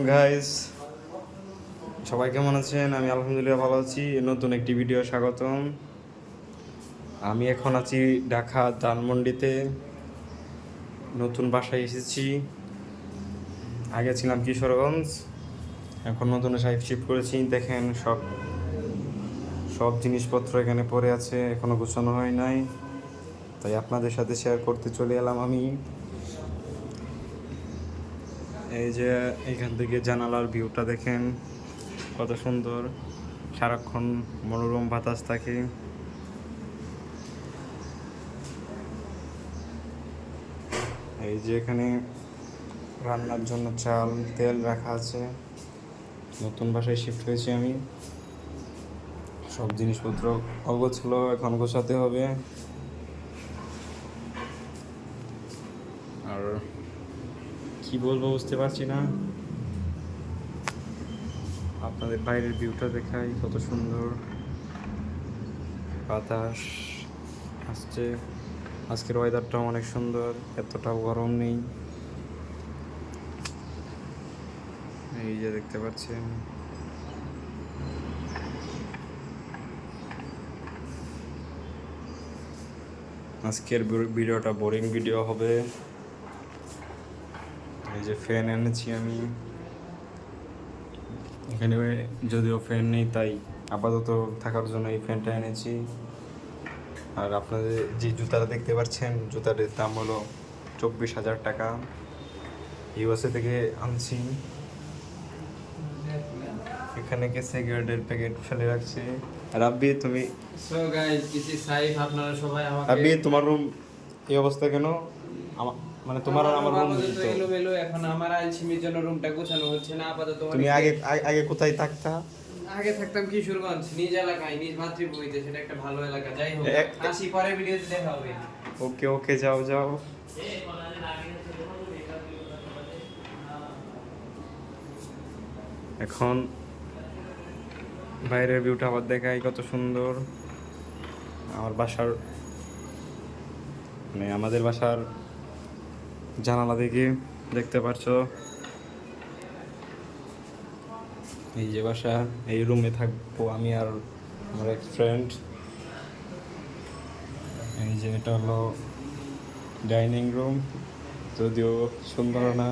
Guys, সবাই কেমন আছেন? আমি আলহামদুলিল্লাহ ভালো আছি। নতুন একটি ভিডিও স্বাগতম। আমি এখন আছি ঢাকা ধানমন্ডিতে, নতুন বাসায় এসেছি। আগে ছিলাম কিশোরগঞ্জ, এখন নতুন বাসায় শিফট করেছি। দেখেন সব সব জিনিসপত্র এখানে পড়ে আছে, এখনো গোছানো হয় নাই, তাই আপনাদের সাথে শেয়ার করতে চলে এলাম আমি। এই যে এখান থেকে জানালার ভিউটা দেখেন কত সুন্দর, সারাক্ষণ মনোরম বাতাস থাকে। এই যে এখানে রান্নার জন্য চাল তেল রাখা আছে। নতুন বাসায় শিফট হয়েছি আমি, সব জিনিসপত্র অগোছালো, এখন গোছাতে হবে। আর কি বলবো বুঝতে পারছি না। আপনাদের বাইরের ভিউটা দেখাই, কত সুন্দর বাতাস আসছে। আজকের ওয়েদারটাও অনেক সুন্দর, এতটাও গরম নেই। এই যে দেখতে পাচ্ছেন, আজকের ভিডিওটা বোরিং ভিডিও হবে। এই যে ফ্যান এনেছি আমি, এখানে যদিও ফ্যান নেই, তাই আপাতত থাকার জন্য এই ফ্যানটা এনেছি। আর আপনাদের যে জুতাটা দেখতে পাচ্ছেন, জুতাটির দাম হলো 24,000 টাকা। ইউএসএ থেকে আনছি। এখানে কে সিগারেটের প্যাকেট ফেলে রাখছে। আর আব্বি তুমি, so guys, this is Saif. আপনারা সবাই আমাকে আব্বি তোমার রুম এই অবস্থা কেন? মানে তোমার আর আমার রুম তো এলোমেলো। এখন আমার আলসিমির জন্য রুমটা গোছানো হচ্ছে না আপাতত। তুমি আগে আগে কোথায় থাকতা? আগে থাকতাম কিশোরগঞ্জ, নিজ এলাকায়, নিজ মাতৃভূমিতে। সেটা একটা ভালো এলাকা। যাই হোক, আসি পরে ভিডিওতে দেখা হবে। ওকে ওকে, যাও যাও। এখন বাইরের ভিউটা আবার দেখাই, কত সুন্দর। আমার বাসার মানে আমাদের বাসার জানালা থেকে দেখতে পারছো। এই যে বাসা, এই রুমে থাকবো আমি আর আমার এক ফ্রেন্ড। এই যে এটা হলো ডাইনিং রুম, যদিও সুন্দর না।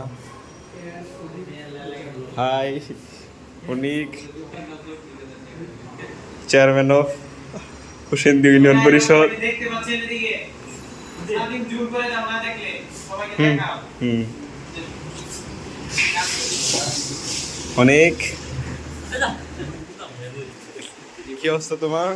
Hi, Anik, chairman of Hosendi union Parishad. দেখতে পাচ্ছেন এদিকে, আমি জুম করে দাও না দেখলে সবাইকে দেখাও। অনেক, কি অবস্থা তোমার?